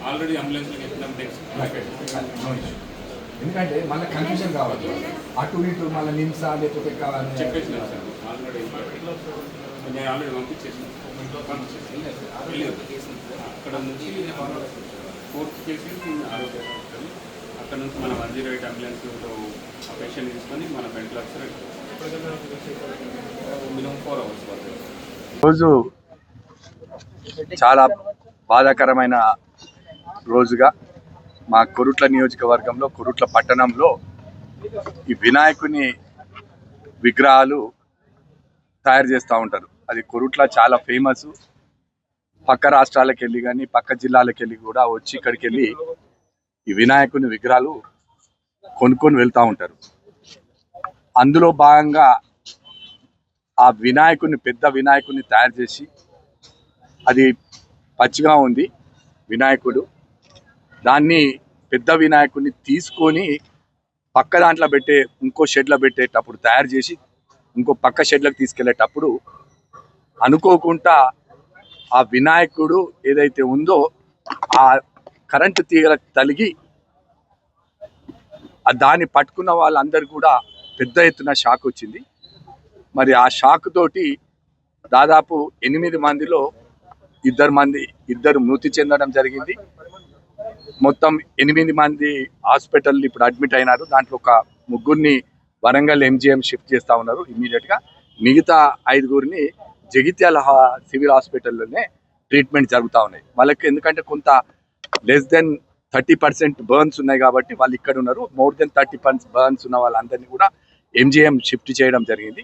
Already ambulance ఎందుకంటే మళ్ళీ confusion కావచ్చు, అటు ఇటు మళ్ళీ నిమ్సా లేకపోతే కావాలని చెప్పేసిన సార్. ఆల్రెడీ నేను ఆల్రెడీ పంపించేసాను. అక్కడ నుంచి 4th కేసు ఆరోగ్య అక్కడ నుంచి మన 108 అంబులెన్స్లో ఆ పేషెంట్ తీసుకొని మన మెంటల్ ఆఫీసర్ మినిమం 4 అవర్స్ పడుతుంది. రోజు చాలా బాధాకరమైన రోజుగా మా కొరుట్ల నియోజకవర్గంలో, కొరుట్ల పట్టణంలో ఈ వినాయకుని విగ్రహాలు తయారు చేస్తూ ఉంటారు. అది కొరుట్ల చాలా ఫేమస్. పక్క రాష్ట్రాలకు వెళ్ళి కానీ పక్క జిల్లాలకు వెళ్ళి కూడా వచ్చి ఇక్కడికి వెళ్ళి ఈ వినాయకుని విగ్రహాలు కొనుక్కొని వెళ్తూ ఉంటారు. అందులో భాగంగా ఆ వినాయకుని, పెద్ద వినాయకుని తయారు చేసి, అది పచ్చిగా ఉంది వినాయకుడు, దాన్ని పెద్ద వినాయకుడిని తీసుకొని పక్క దాంట్లో పెట్టే, ఇంకో షెడ్లో పెట్టేటప్పుడు తయారు చేసి ఇంకో పక్క షెడ్లకు తీసుకెళ్లేటప్పుడు అనుకోకుండా ఆ వినాయకుడు ఏదైతే ఉందో ఆ కరెంటు తీగలకు తలిగి దాన్ని పట్టుకున్న వాళ్ళందరూ కూడా పెద్ద ఎత్తున షాక్ వచ్చింది. మరి ఆ షాక్ తోటి దాదాపు 8 మందిలో ఇద్దరు మృతి చెందడం జరిగింది. మొత్తం 8 మంది హాస్పిటల్ ఇప్పుడు అడ్మిట్ అయినారు. దాంట్లో ఒక 3 వరంగల్ MGM షిఫ్ట్ చేస్తూ ఉన్నారు ఇమీడియట్గా. మిగతా 5 జగిత్యాల సివిల్ హాస్పిటల్లోనే ట్రీట్మెంట్ జరుగుతూ ఉన్నాయి. వాళ్ళకి ఎందుకంటే కొంత లెస్ దెన్ 30% బర్న్స్ ఉన్నాయి కాబట్టి వాళ్ళు ఇక్కడ ఉన్నారు. మోర్ దెన్ 30% బర్న్స్ ఉన్న వాళ్ళందరినీ కూడా MGM షిఫ్ట్ చేయడం జరిగింది.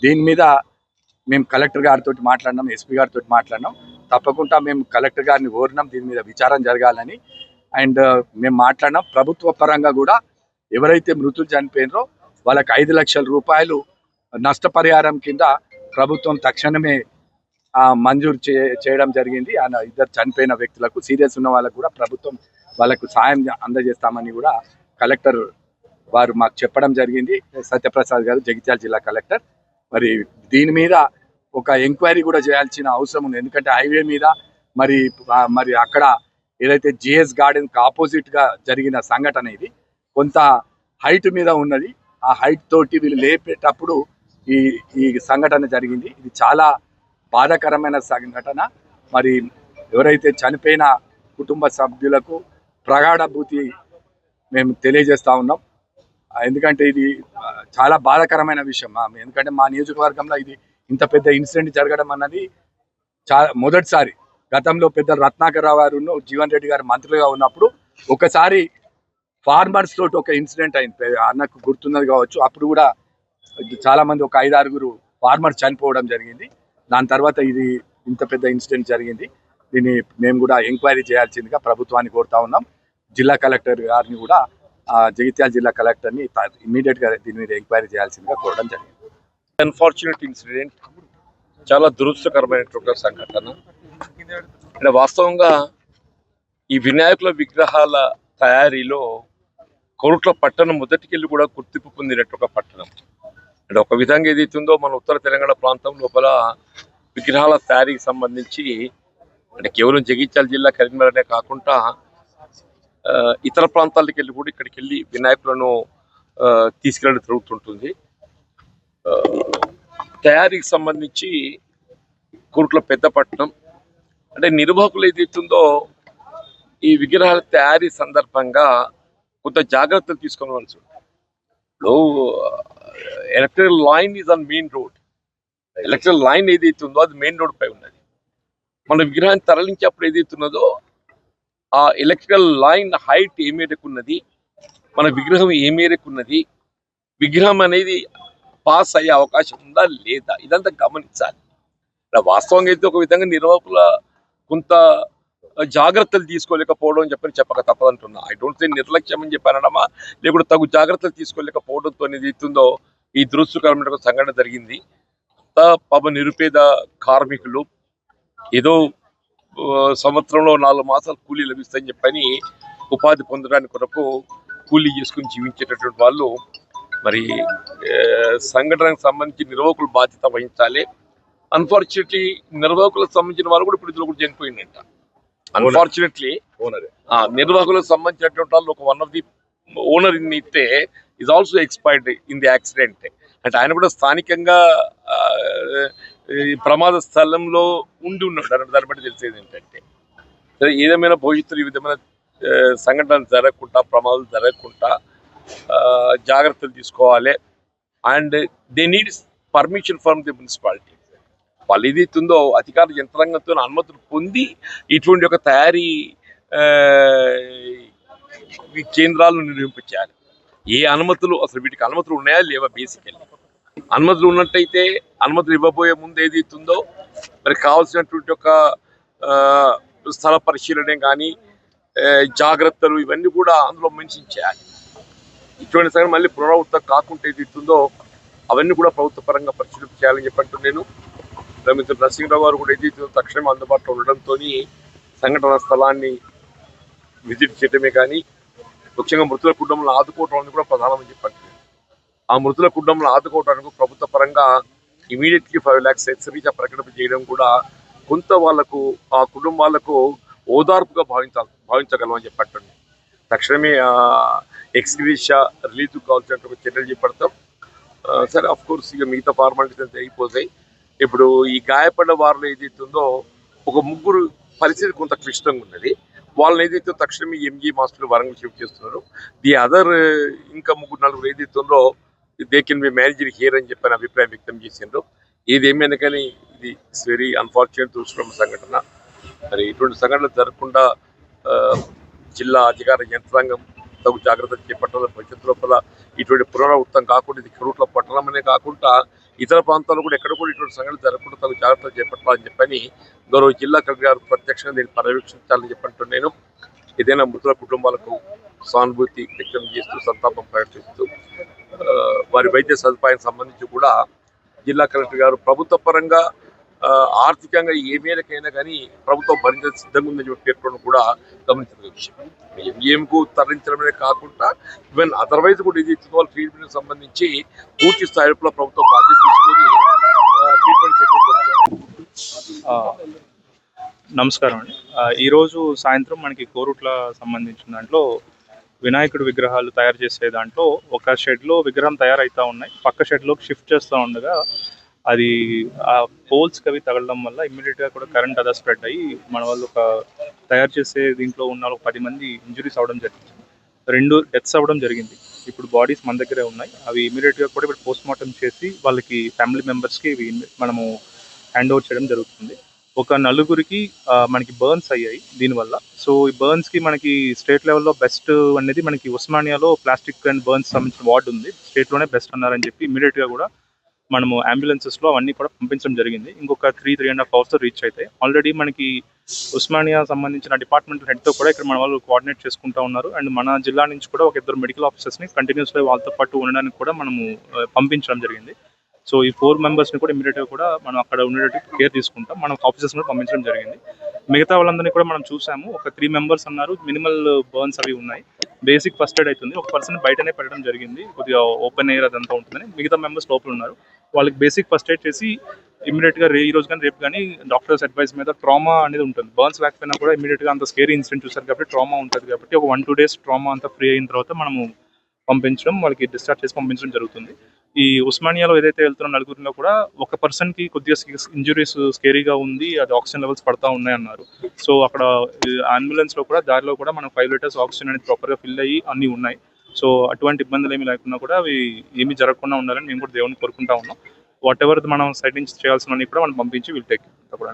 దీని మీద మేము కలెక్టర్ గారితో మాట్లాడినాం, SP గారితో మాట్లాడినాం. తప్పకుండా మేము కలెక్టర్ గారిని కోరినాం దీని మీద విచారం జరగాలని. అండ్ మేము మాట్లాడినాం, ప్రభుత్వ పరంగా కూడా ఎవరైతే మృతులు చనిపోయినారో వాళ్ళకి 5 లక్షల రూపాయలు నష్టపరిహారం కింద ప్రభుత్వం తక్షణమే మంజూరు చేయడం జరిగింది. ఇద్దరు చనిపోయిన వ్యక్తులకు, సీరియస్ ఉన్న వాళ్ళకు కూడా ప్రభుత్వం వాళ్ళకు సాయం అందజేస్తామని కూడా కలెక్టర్ వారు మాకు చెప్పడం జరిగింది. సత్యప్రసాద్ గారు, జగిత్యాల జిల్లా కలెక్టర్. మరి దీని మీద ఒక ఎంక్వైరీ కూడా చేయాల్సిన అవసరం ఉంది. ఎందుకంటే హైవే మీద మరి అక్కడ ఏదైతే GS గార్డెన్కి ఆపోజిట్గా జరిగిన సంఘటన, ఇది కొంత హైట్ మీద ఉన్నది. ఆ హైట్ తోటి వీళ్ళు లేపేటప్పుడు ఈ సంఘటన జరిగింది. ఇది చాలా బాధాకరమైన సంఘటన. మరి ఎవరైతే చనిపోయిన కుటుంబ సభ్యులకు ప్రగాఢ భూతి మేము తెలియజేస్తూ ఉన్నాం. ఎందుకంటే ఇది చాలా బాధాకరమైన విషయం. ఎందుకంటే మా నియోజకవర్గంలో ఇది ఇంత పెద్ద ఇన్సిడెంట్ జరగడం అన్నది మొదటిసారి. గతంలో పెద్ద రత్నాకర్ రావు గారు, జీవన్ రెడ్డి గారు మంత్రులుగా ఉన్నప్పుడు ఒకసారి ఫార్మర్స్ తోటి ఒక ఇన్సిడెంట్ అయింది, అన్నకు గుర్తున్నది కావచ్చు. అప్పుడు కూడా చాలా మంది, ఒక 5-6 ఫార్మర్స్ చనిపోవడం జరిగింది. దాని తర్వాత ఇది ఇంత పెద్ద ఇన్సిడెంట్ జరిగింది. దీన్ని మేము కూడా ఎంక్వైరీ చేయాల్సిందిగా ప్రభుత్వాన్ని కోరుతా ఉన్నాం. జిల్లా కలెక్టర్ గారిని కూడా, జగిత్యాల జిల్లా కలెక్టర్ని ఇమీడియట్గా దీని మీద ఎంక్వైరీ చేయాల్సిందిగా కోరడం జరిగింది. అన్ఫార్చునేట్ ఇన్సిడెంట్, చాలా దురదృష్టకరమైనటువంటి సంఘటన. అంటే వాస్తవంగా ఈ వినాయకుల విగ్రహాల తయారీలో కొరుట్ల పట్టణం మొదటికెళ్ళి కూడా గుర్తింపు పొందినటువంటి పట్టణం. అంటే ఒక విధంగా ఏదైతుందో మన ఉత్తర తెలంగాణ ప్రాంతం లోపల విగ్రహాల తయారీకి సంబంధించి, అంటే కేవలం జగిత్యాల జిల్లా కరీంనగర్నే కాకుండా ఇతర ప్రాంతాలకు వెళ్ళి కూడా ఇక్కడికి వెళ్ళి వినాయకులను తీసుకెళ్ళడం జరుగుతుంటుంది. తయారీకి సంబంధించి కోరుట్ల పెద్దపట్నం అంటే నిర్వాహకులు ఏదైతుందో ఈ విగ్రహాల తయారీ సందర్భంగా కొంత జాగ్రత్తలు తీసుకోవాల్సి ఉంటుంది. ఇప్పుడు electrical line is on main road. Electrical line ఏదైతే ఉందో అది మెయిన్ రోడ్ పై ఉన్నది. మన విగ్రహాన్ని తరలించేప్పుడు ఏదైతున్నదో ఆ ఎలక్ట్రికల్ లైన్ హైట్ ఏ మేరకు ఉన్నది, మన విగ్రహం ఏ మేరకు ఉన్నది, విగ్రహం అనేది పాస్ అయ్యే అవకాశం ఉందా లేదా, ఇదంతా గమనించాలి. వాస్తవంగా అయితే ఒక విధంగా నిర్వాహకుల కొంత జాగ్రత్తలు తీసుకోలేకపోవడం అని చెప్పక తప్పదంటున్నా. ఐ డోంట్ సే నిర్లక్ష్యం అని చెప్పానమ్మా, లేకుంటే తగు జాగ్రత్తలు తీసుకోలేకపోవడంతో ఏదైతుందో ఈ దురదృష్టకరమైన సంఘటన జరిగింది. పాప నిరుపేద కార్మికులు ఏదో సంవత్సరంలో 4 మాసాలు కూలీ లభిస్తాయని చెప్పని ఉపాధి పొందడానికి కొరకు కూలీ చేసుకుని జీవించేటటువంటి వాళ్ళు మరి సంఘటనకు సంబంధించి నిర్వాహకులు బాధ్యత వహించాలి. అన్ఫార్చునేట్లీ నిర్వాహకులకు సంబంధించిన వాళ్ళు కూడా ఇప్పుడు ఇందులో కూడా చనిపోయిందంట. అన్ఫార్చునేట్లీ నిర్వాహకులకు సంబంధించినటువంటి వాళ్ళు ఒక one of the owner in it is also expired in the accident. అంటే ఆయన కూడా స్థానికంగా ప్రమాద స్థలంలో ఉండి ఉన్నాడు అన్నట్టు. దాన్ని బట్టి తెలిసేది ఏంటంటే సరే ఏదేమైనా భవిష్యత్తులో ఈ విధమైన సంఘటనలు జరగకుండా, ప్రమాదాలు జరగకుండా జాగ్రత్తలు తీసుకోవాలి. And they need permission from the municipality. వాళ్ళు ఏదైతుందో అధికార యంత్రాంగంతో అనుమతులు పొంది ఇటువంటి ఒక తయారీ కేంద్రాలను నిర్మించాలి. ఏ అనుమతులు అసలు వీటికి అనుమతులు ఉన్నాయా లేవా? బేసికల్లీ అనుమతులు ఉన్నట్టయితే అనుమతులు ఇవ్వబోయే ముందు ఏదైతుందో మరి కావాల్సినటువంటి ఒక స్థల పరిశీలన కానీ జాగ్రత్తలు ఇవన్నీ కూడా అందులో మెన్షన్ చేయాలి. ఇటువంటి సంగతి మళ్ళీ పునరావృతం కాకుండా ఏదైతుందో అవన్నీ కూడా ప్రభుత్వ పరంగా పరిశీలన చేయాలని చెప్పంటూ నేను మిత్రుడు నరసింహరావు గారు కూడా ఏదైతే తక్షణమే అందుబాటులో ఉండడంతో సంఘటన స్థలాన్ని విజిట్ చేయడమే కానీ ముఖ్యంగా మృతుల కుటుంబాలను ఆదుకోవడం అనేది కూడా ప్రధానమని చెప్పండి. ఆ మృతుల కుటుంబాలను ఆదుకోవడానికి ప్రభుత్వ పరంగా ఇమీడియట్లీ 5 lakhs ఎక్స్రీచా ప్రకటన చేయడం కూడా కొంత వాళ్లకు ఆ కుటుంబాలకు ఓదార్పుగా భావించగలమని చెప్పండి. తక్షణమే ఎక్స్గ్రీషా రిలీజ్ కావాల్సినటువంటి చర్యలు చేపడతాం. సరే ఆఫ్ కోర్స్ ఇక మిగతా ఫార్మాలిటీస్ అయిపోతాయి. ఇప్పుడు ఈ గాయపడ్డ వారిలో ఏదైతుందో ఒక 3 పరిస్థితి కొంత క్లిష్టంగా ఉన్నది. వాళ్ళని ఏదైతే తక్షణమే ఎంజీ మాస్టర్లు వరంగల్ షిఫ్ట్ చేస్తున్నారు. ది అదర్ ఇంకా 3-4 ఏదైతుందో they can be managed here అని చెప్పని అభిప్రాయం వ్యక్తం చేసిండ్రు. ఏదేమైనా కానీ ఇది వెరీ అన్ఫార్చునేట్ దురదృష్టకరమైన సంఘటన. మరి ఇటువంటి సంఘటనలు జరగకుండా జిల్లా అధికార యంత్రాంగం తగు జాగ్రత్తలు చేపట్టాలి. భవిష్యత్తు లోపల ఇటువంటి పునరావృతం కాకుండా ఇది కోరుట్ల పట్టణమనే కాకుండా ఇతర ప్రాంతాల్లో కూడా ఎక్కడ కూడా ఇటువంటి సంఘటనలు జరగకుండా తగు జాగ్రత్తలు చేపట్టాలని చెప్పని గౌరవ జిల్లా కలెక్టర్ గారు ప్రత్యక్షంగా దీన్ని పర్యవేక్షించాలని చెప్పంటూ నేను ఏదైనా మృతుల కుటుంబాలకు సానుభూతి వ్యక్తం చేస్తూ సంతాపం ప్రకటిస్తూ వారి వైద్య సదుపాయం సంబంధించి కూడా జిల్లా కలెక్టర్ గారు ప్రభుత్వ పరంగా ఆర్థికంగా ఏ మేరకైనా కానీ ప్రభుత్వం భరించే సిద్ధంగా ఉందని చెప్పి పేర్కొనడం కూడా గమనించిన విషయం. ఎంఏఎంకు తరలించడమే కాకుండా ఈవెన్ అదర్వైజ్ కూడా ఇది వాళ్ళ ట్రీట్మెంట్ సంబంధించి పూర్తి స్థాయిలో ప్రభుత్వం బాధ్యత తీసుకొని ట్రీట్మెంట్ చేయడం. నమస్కారం అండి. ఈరోజు సాయంత్రం మనకి కోరుట్ల సంబంధించిన దాంట్లో వినాయకుడి విగ్రహాలు తయారు చేసే దాంట్లో ఒక షెడ్లో విగ్రహం తయారవుతూ ఉన్నాయి. పక్క షెడ్లోకి షిఫ్ట్ చేస్తూ ఉండగా అది ఆ పోల్స్కి అవి తగలడం వల్ల ఇమ్మీడియట్గా కూడా కరెంట్ అదా స్ప్రెడ్ అయ్యి మన వాళ్ళు ఒక తయారు చేసే దీంట్లో ఉన్న 10 మంది ఇంజురీస్ అవ్వడం జరిగింది. 2 డెత్స్ అవ్వడం జరిగింది. ఇప్పుడు బాడీస్ మన దగ్గరే ఉన్నాయి. అవి ఇమ్మీడియట్గా కూడా ఇప్పుడు పోస్ట్ మార్టం చేసి వాళ్ళకి ఫ్యామిలీ మెంబర్స్కి మనము హ్యాండ్ ఓవర్ చేయడం జరుగుతుంది. ఒక 4గురికి మనకి బర్న్స్ అయ్యాయి దీనివల్ల. సో ఈ బర్న్స్కి మనకి స్టేట్ లెవెల్లో బెస్ట్ అనేది మనకి ఉస్మానియాలో ప్లాస్టిక్ అండ్ బర్న్స్ సంబంధించిన వార్డు ఉంది. స్టేట్లోనే బెస్ట్ అన్నారని చెప్పి ఇమ్మీడియట్గా కూడా మనము అంబులెన్సెస్లో అవన్నీ కూడా పంపించడం జరిగింది. ఇంకొక 3.5 hours రీచ్ అవుతాయి. ఆల్రెడీ మనకి ఉస్మానియా సంబంధించిన డిపార్ట్మెంటల్ హెడ్తో కూడా ఇక్కడ మన వాళ్ళు కోఆర్డినేట్ చేసుకుంటూ ఉన్నారు. అండ్ మన జిల్లా నుంచి కూడా ఒక 2 మెడికల్ ఆఫీసర్స్ని కంటిన్యూస్గా వాళ్ళతో పాటు ఉండడానికి కూడా మనము పంపించడం జరిగింది. సో ఈ 4 మెంబర్స్ని కూడా ఇమీడియట్గా కూడా మనం అక్కడ ఉండేటట్టు కేర్ తీసుకుంటాం. మనం ఆఫీసర్స్ కూడా పంపించడం జరిగింది. మిగతా వాళ్ళందరినీ కూడా మనం చూసాము. ఒక 3 మెంబర్స్ అన్నారు, మినిమల్ బర్న్స్ అవి ఉన్నాయి. బేసిక్ ఫస్ట్ ఎయిడ్ అవుతుంది. ఒక పర్సన్ బయటనే పెట్టడం జరిగింది, కొద్దిగా ఓపెన్ ఎయిర్ అదంతా ఉంటుందని. మిగతా మెంబర్స్ లోపల ఉన్నారు. వాళ్ళకి బేసిక్ ఫస్ట్ ఎయిడ్ చేసి ఇమీడియట్గా ఈ రోజు కానీ రేపు కానీ డాక్టర్స్ అడ్వైస్ మీద ట్రామా అనేది ఉంటుంది. బర్న్స్ లేకపోయినా కూడా ఇమీడియట్గా అంత స్కేరీ ఇన్సిడెంట్ చూసారు కాబట్టి ట్రామా ఉంటుంది కాబట్టి ఒక 1-2 days ట్రామా అంతా ఫ్రీ అయిన తర్వాత మనము పంపించడం, వాళ్ళకి డిశ్చార్జ్ చేసి పంపించడం జరుగుతుంది. ఈ ఉస్మానియాలో ఏదైతే వెళ్తున్న నలుగురిలో కూడా ఒక పర్సన్కి కొద్దిగా ఇంజురీస్ స్కేరీగా ఉంది, అది ఆక్సిజన్ లెవెల్స్ పడతా ఉన్నాయి అన్నారు. సో అక్కడ అంబులెన్స్లో కూడా దారిలో కూడా మనం 5 లీటర్స్ ఆక్సిజన్ అనేది ప్రాపర్గా ఫిల్ అయ్యి అన్నీ ఉన్నాయి. సో అటువంటి ఇబ్బందులు ఏమి లేకుండా కూడా అవి ఏమీ జరగకుండా ఉండాలని మేము కూడా దేవుని కోరుకుంటా ఉన్నాం. వాట్ ఎవర్ మనం సైడ్ నుంచి చేయాల్సినవి కూడా మనం పంపించి వీల్ టేక్ కూడా